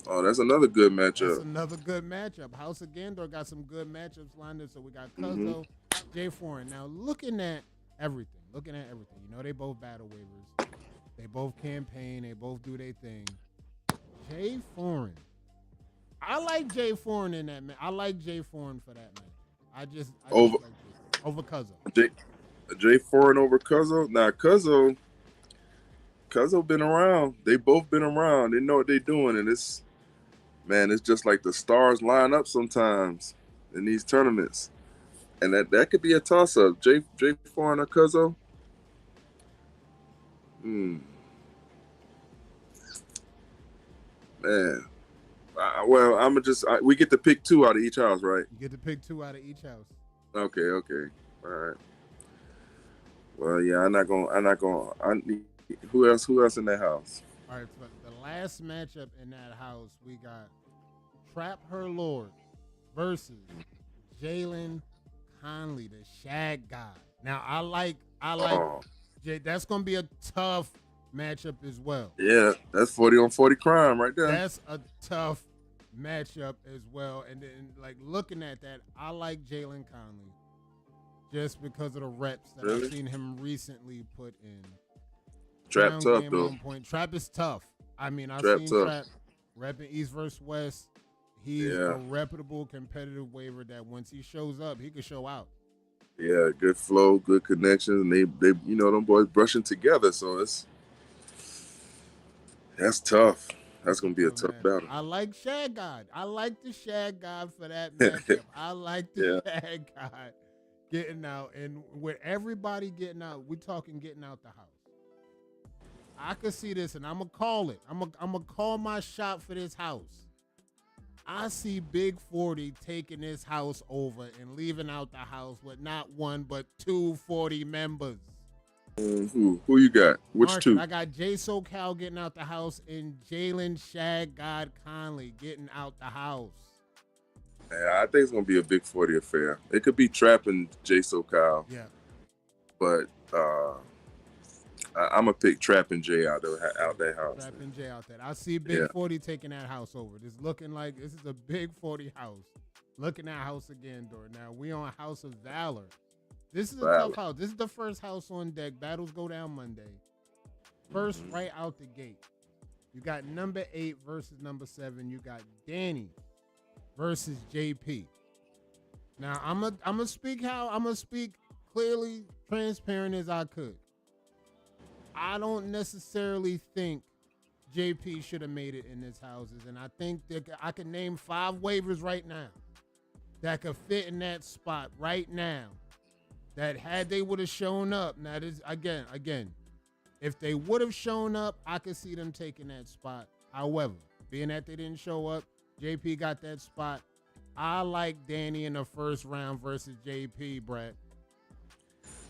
Oh, that's another good matchup. That's another good matchup. House of Gandor got some good matchups lined up. So we got Cuzzo, Jay Foreign. Now looking at everything. You know they both battle waivers. They both campaign. They both do their thing. Jay Foreign. I like Jay Foreign in that match. I like Jay Foreign for that match. I just over Cuzzo. Jay Foreign over Cuzzo. Now Cuzzo been around. They both been around. They know what they doing, and it's just like the stars line up sometimes in these tournaments, and that could be a toss up. Jay Foreign or Cuzzo. Man. We get to pick two out of each house, right? You get to pick two out of each house. Okay. All right. Well, yeah, I'm not going. Who else in that house? All right, so the last matchup in that house, we got Trap Her Lord versus Jalen Conley, the Shag God. Now, I like Jay. That's going to be a tough matchup as well. Yeah, that's 40-on-40 crime right there. That's a tough matchup as well. And then, like, looking at that, I like Jalen Conley just because of the reps that I've seen him recently put in. Trap tough, though. Trap is tough. I mean, I've seen Trap repping East versus West. He's a reputable, competitive waiver that once he shows up, he can show out. Yeah, good flow, good connections, and they them boys brushing together, so that's tough. That's gonna be a tough battle. I like Shag God. I like the Shag God for that matchup. I like the Shag God getting out, and with everybody getting out, we're talking getting out the house. I could see this, and I'm gonna call it. I'm gonna call my shot for this house. I see Big 40 taking this house over and leaving out the house with not one but 2 40 members. Who you got? Which Marcus, two? I got Jay SoCal getting out the house and Jalen Shag God Conley getting out the house. Yeah, I think it's gonna be a Big 40 affair. It could be Trap and Jay SoCal. Yeah, but I'm gonna pick Trap and Jay out that house. Trap and Jay out there. I see Big 40 taking that house over. This looking like this is a Big 40 house. Looking at House of Gandor. Now we on House of Valor. This is a tough house. This is the first house on deck. Battles go down Monday. First, right out the gate. You got number 8 versus number 7. You got Danny versus JP. Now I'm gonna speak clearly, transparent as I could. I don't necessarily think JP should have made it in this houses, and I think that I can name 5 waivers right now that could fit in that spot right now. That had they would have shown up. Now this again, If they would have shown up, I could see them taking that spot. However, being that they didn't show up, JP got that spot. I like Danny in the first round versus JP, Brett.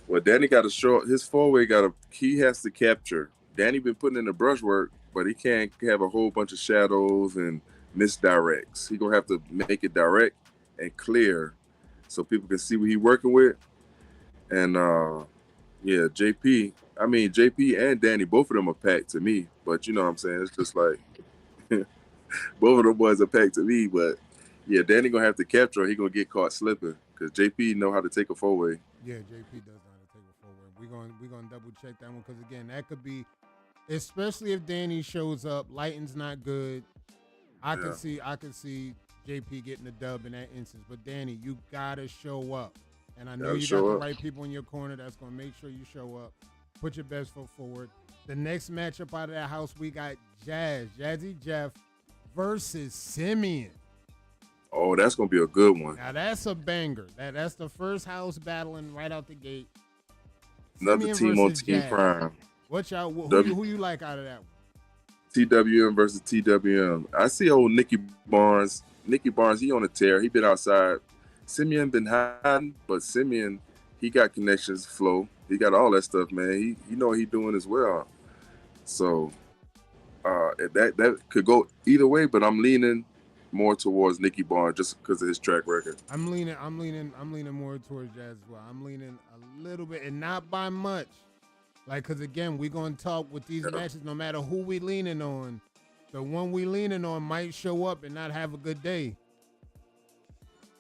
Well, Danny got to show his four-way. He has to capture. Danny been putting in the brushwork, but he can't have a whole bunch of shadows and misdirects. He gonna have to make it direct and clear, so people can see what he's working with. And yeah, JP and Danny, both of them are packed to me. But you know what I'm saying? It's just like both of them boys are packed to me. But yeah, Danny gonna have to capture. He gonna get caught slipping because JP know how to take a four-way. Yeah, JP does know how to take a forward. We're gonna double check that one because again, that could be, especially if Danny shows up. Lighting's not good. I could see JP getting the dub in that instance. But Danny, you gotta show up. And I know you got the right people in your corner that's gonna make sure you show up. Put your best foot forward. The next matchup out of that house, we got Jazzy Jeff versus Simeon. Oh, that's gonna be a good one. Now that's a banger. That's the first house battling right out the gate. Another Simeon team on versus Team Jazz. Prime. Watch out. Who you like out of that one? TWM versus TWM. I see old Nicky Barnes. Nicky Barnes, he on a tear. He been outside. Simeon been hiding, but Simeon, he got connections, flow. He got all that stuff, man. He know what he doing as well. So that could go either way, but I'm leaning more towards Nicky Barnes just because of his track record. I'm leaning more towards Jazz as well. I'm leaning a little bit, and not by much. Like, because again, we're gonna talk with these matches. No matter who we leaning on, the one we leaning on might show up and not have a good day.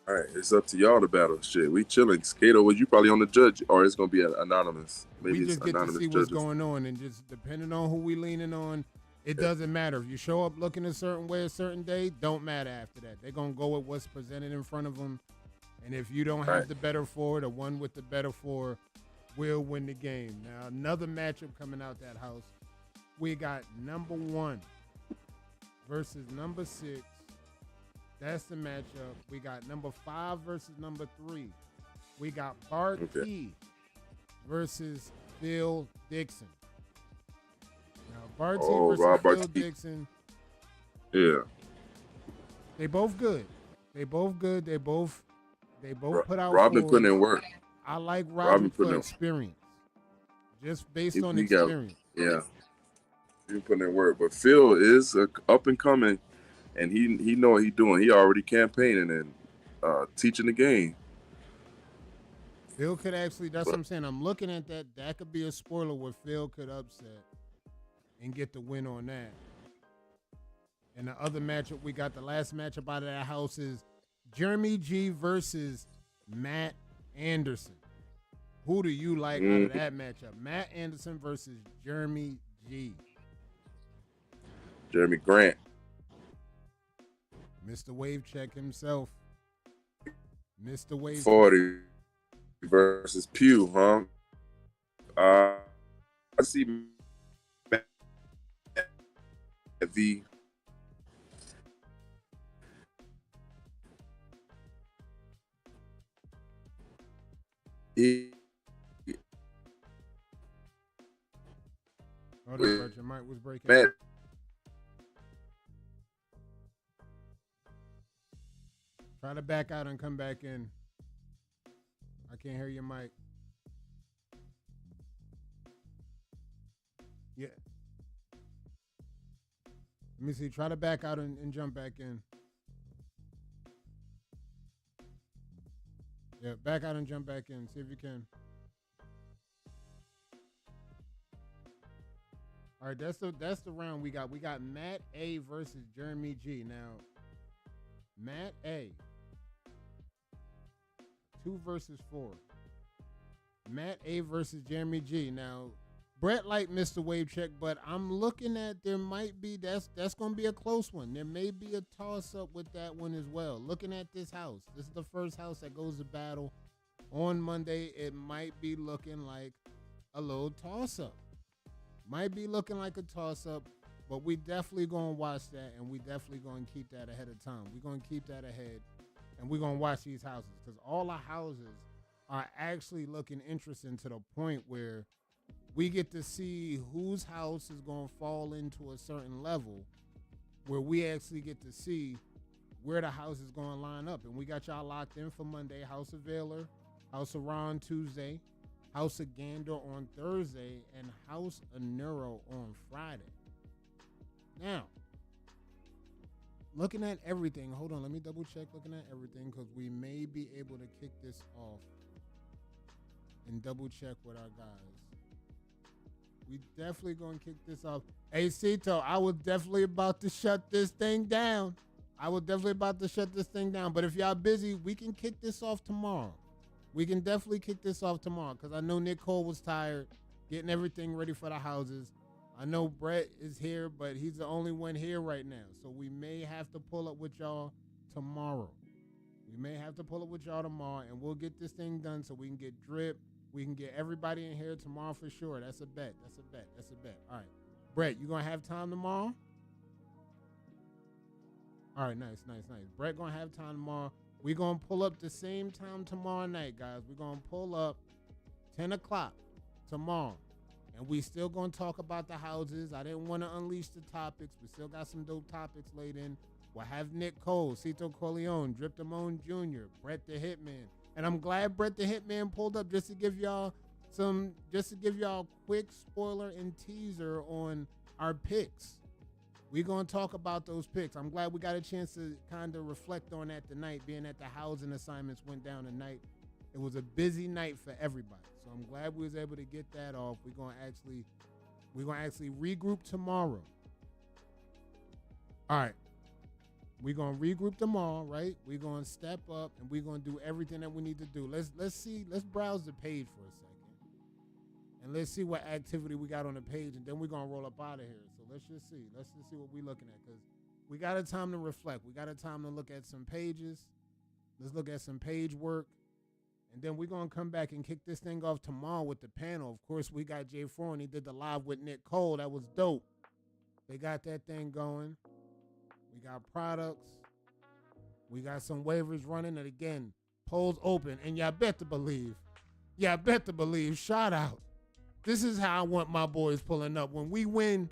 All right, it's up to y'all to battle. Shit, we chilling. Skato, was you probably on the judge, or it's gonna be anonymous? Maybe We it's just get to anonymous see judges. what's going on, and just depending on who we leaning on, it doesn't matter. If you show up looking a certain way a certain day, don't matter after that. They're gonna go with what's presented in front of them, and if you don't have the better four, the one with the better four will win the game. Now, another matchup coming out that house, we got number 1 versus number 6. That's the matchup. We got number 5 versus number 3. We got Bart T versus Phil Dixon. Now, Bart T versus Phil Dixon. Yeah. They both good. They both put out Robin forward. putting in work. I like Robin for putting experience. Just based on he experience. Yeah. He putting in work. But Phil is up and coming. And he know what he doing. He already campaigning and teaching the game. Phil could actually, that's what I'm saying. I'm looking at that. That could be a spoiler where Phil could upset and get the win on that. And the other matchup, we got the last matchup out of that house is Jeremy G versus Matt Anderson. Who do you like out of that matchup? Matt Anderson versus Jeremy G. Jeremy Grant. Mr. Wave Check himself. Mr. Wave 40 versus Pew, huh? I see Matt V. Hold on, bro. Your mic was breaking. Matt. Try to back out and come back in. I can't hear your mic. Yeah. Let me see. Try to back out and jump back in. Yeah, back out and jump back in. See if you can. All right, that's the round we got. We got Matt A versus Jeremy G. Now, Matt A. 2 versus 4. Matt A versus Jeremy G. Now, Brett like Mr. Wave Check, but I'm looking at there might be that's gonna be a close one. There may be a toss up with that one as well. Looking at this house, this is the first house that goes to battle on Monday. It might be looking like a little toss up. Might be looking like a toss up, but we definitely gonna watch that, and we definitely gonna keep that ahead of time. We're gonna keep that ahead, and we're gonna watch these houses because all the houses are actually looking interesting to the point where we get to see whose house is going to fall into a certain level where we actually get to see where the house is going to line up. And we got y'all locked in for Monday. House of Vailer, House of Ron Tuesday, House of Gander on Thursday, and House of Neuro on Friday. Now, looking at everything, hold on, let me double check looking at everything because we may be able to kick this off and double check with our guys. We definitely gonna kick this off. Hey, Cito, I was definitely about to shut this thing down. But if y'all busy, we can kick this off tomorrow. We can definitely kick this off tomorrow because I know Nick Cole was tired getting everything ready for the houses. I know Brett is here, but he's the only one here right now. So we may have to pull up with y'all tomorrow. And we'll get this thing done so we can get Drip. We can get everybody in here tomorrow for sure. That's a bet. All right. Brett, you going to have time tomorrow? All right, nice. Brett going to have time tomorrow. We're going to pull up the same time tomorrow night, guys. We're going to pull up 10 o'clock tomorrow. And we still going to talk about the houses. I didn't want to unleash the topics. We still got some dope topics laid in. We'll have Nick Cole, Cito Corleone, Drip Damone Jr., Brett the Hitman. And I'm glad Brett the Hitman pulled up just to give y'all a quick spoiler and teaser on our picks. We're going to talk about those picks. I'm glad we got a chance to kind of reflect on that tonight, being that the housing assignments went down tonight. It was a busy night for everybody. So I'm glad we was able to get that off. We're going to actually regroup tomorrow. All right. We're going to regroup tomorrow, right? We're going to step up and we're going to do everything that we need to do. Let's browse the page for a second. And let's see what activity we got on the page, and then we're going to roll up out of here. So let's just see what we're looking at, because we got a time to reflect. We got a time to look at some pages. Let's look at some page work. And then we're going to come back and kick this thing off tomorrow with the panel. Of course, we got Jay Foreign. He did the live with Nick Cole. That was dope. They got that thing going. We got products. We got some waivers running. And again, polls open. And y'all bet to believe. Shout out. This is how I want my boys pulling up. When we win,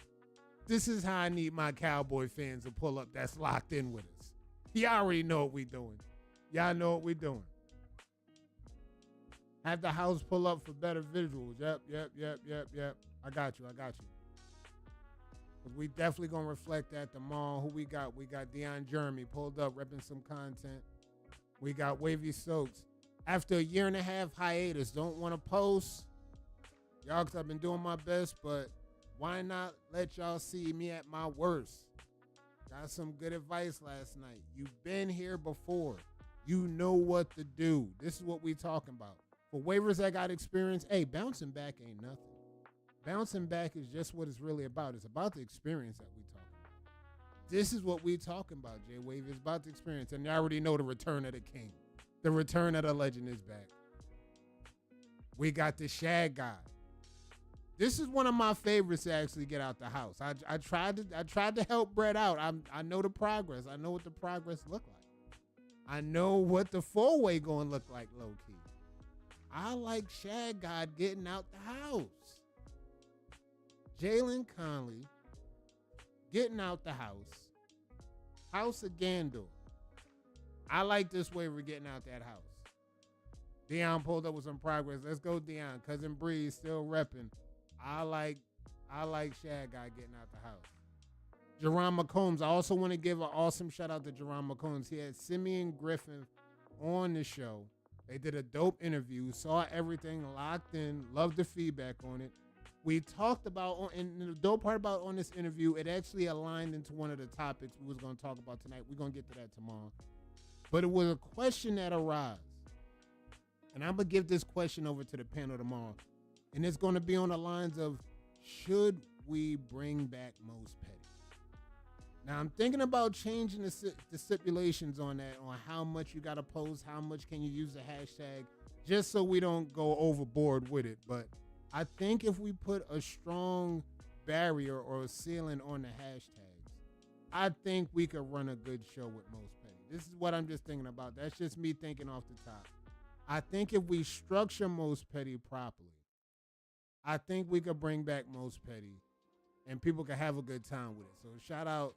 this is how I need my Cowboy fans to pull up that's locked in with us. Y'all already know what we doing. Y'all know what we doing. Have the house pull up for better visuals. Yep. I got you. We definitely going to reflect that tomorrow. Who we got? We got Deion Jeremy pulled up, repping some content. We got Wavy Soaks. After a year and a half hiatus, don't want to post. Y'all, because I've been doing my best, but why not let y'all see me at my worst? Got some good advice last night. You've been here before. You know what to do. This is what we talking about. For waivers that got experience, hey, bouncing back ain't nothing. Bouncing back is just what it's really about. It's about the experience that we talking about. This is what we talking about, Jay Wave. It's about the experience. And you already know the return of the king. The return of the legend is back. We got the Shag guy. This is one of my favorites to actually get out the house. I tried to help Brett out. I know the progress. I know what the progress look like. I know what the four-way going to look like low-key. I like Shag God getting out the house. Jalen Conley getting out the house. House of Gandor. I like this waiver getting out that house. Deion pulled up with some progress. Let's go, Deion. Cousin Breeze still repping. I like Shag Guy getting out the house. Jerron McCombs. I also want to give an awesome shout out to Jerron McCombs. He had Simeon Griffin on the show. They did a dope interview, saw everything locked in, loved the feedback on it. We talked about, and the dope part about on this interview, it actually aligned into one of the topics we was going to talk about tonight. We're going to get to that tomorrow. But it was a question that arose. And I'm going to give this question over to the panel tomorrow. And it's going to be on the lines of, should we bring back Most Petty? Now, I'm thinking about changing the stipulations on that, on how much you got to post, how much can you use the hashtag, just so we don't go overboard with it. But I think if we put a strong barrier or a ceiling on the hashtags, I think we could run a good show with Most Petty. This is what I'm just thinking about. That's just me thinking off the top. I think if we structure Most Petty properly, I think we could bring back Most Petty and people can have a good time with it. So shout out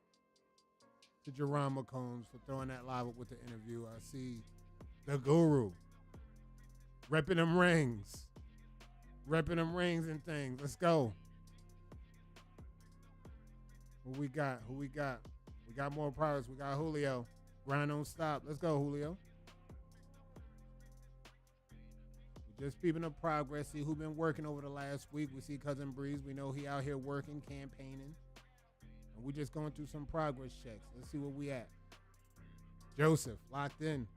to Jerron McCombs for throwing that live up with the interview. I see the Guru repping them rings. Repping them rings and things. Let's go. Who we got? We got more progress. We got Julio. Grind don't stop. Let's go, Julio. We're just peeping up progress. See who been working over the last week. We see Cousin Breeze. We know he out here working, campaigning. And we just going through some progress checks. Let's see where we at. Joseph, locked in.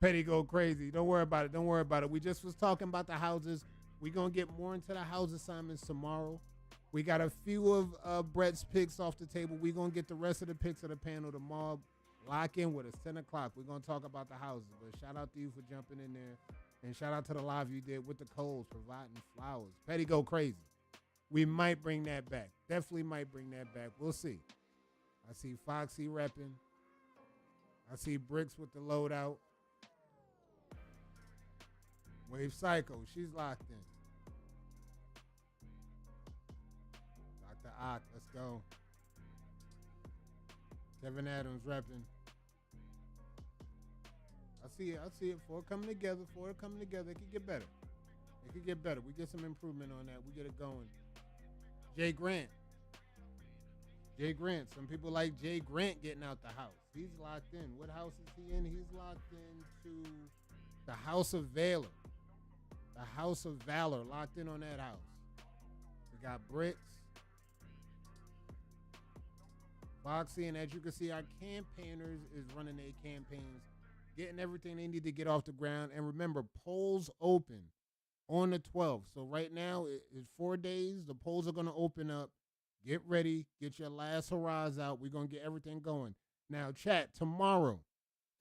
Petty go crazy. Don't worry about it. Don't worry about it. We just was talking about the houses. We going to get more into the house assignments tomorrow. We got a few of Brett's picks off the table. We're going to get the rest of the picks of the panel tomorrow. Lock in with us, 10 o'clock. We're going to talk about the houses. But shout out to you for jumping in there. And shout out to the live you did with the Coles, providing flowers. Petty go crazy. We might bring that back. Definitely might bring that back. We'll see. I see Foxy repping. I see Bricks with the loadout. Wave Psycho, she's locked in. Dr. Ock, let's go. Kevin Adams repping. I see it. For it coming together. It could get better. We get some improvement on that. We get it going. Jay Grant. Some people like Jay Grant getting out the house. He's locked in. What house is he in? He's locked into the House of Valor. The House of Valor, locked in on that house. We got Bricks, Foxy, and as you can see, our campaigners is running their campaigns, getting everything they need to get off the ground. And remember, polls open on the 12th. So right now, it's 4 days. The polls are going to open up. Get ready. Get your last hurrahs out. We're going to get everything going. Now, chat, tomorrow,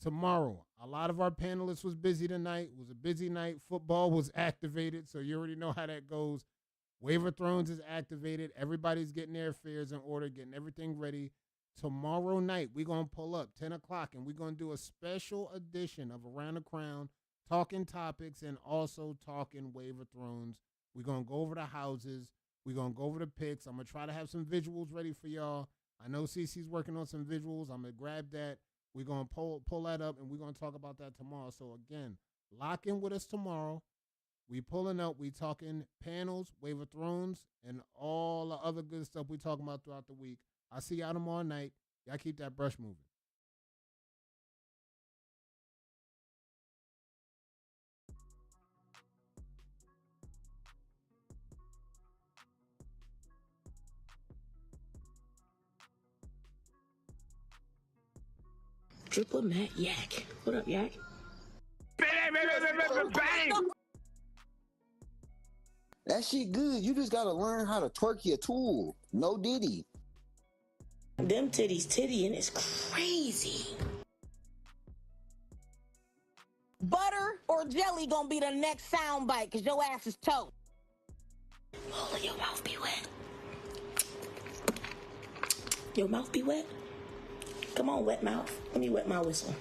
a lot of our panelists was busy tonight. It was a busy night. Football was activated, so you already know how that goes. Wave of Thrones is activated. Everybody's getting their affairs in order, getting everything ready. Tomorrow night, we're going to pull up 10 o'clock, and we're going to do a special edition of Around the Crown, talking topics and also talking Wave of Thrones. We're going to go over the houses. We're going to go over the picks. I'm going to try to have some visuals ready for y'all. I know CC's working on some visuals. I'm going to grab that. We're going to pull that up, and we're going to talk about that tomorrow. So, again, lock in with us tomorrow. We pulling up. We talking panels, Wave of Thrones, and all the other good stuff we talking about throughout the week. I'll see y'all tomorrow night. Y'all keep that brush moving. Triple Matt Yak. What up, Yak? That shit good. You just gotta learn how to twerk your tool. No Diddy. Them titties tittying is crazy. Butter or jelly gonna be the next soundbite, cause your ass is toast. Oh, your mouth be wet. Your mouth be wet? Come on, wet mouth. Let me wet my whistle.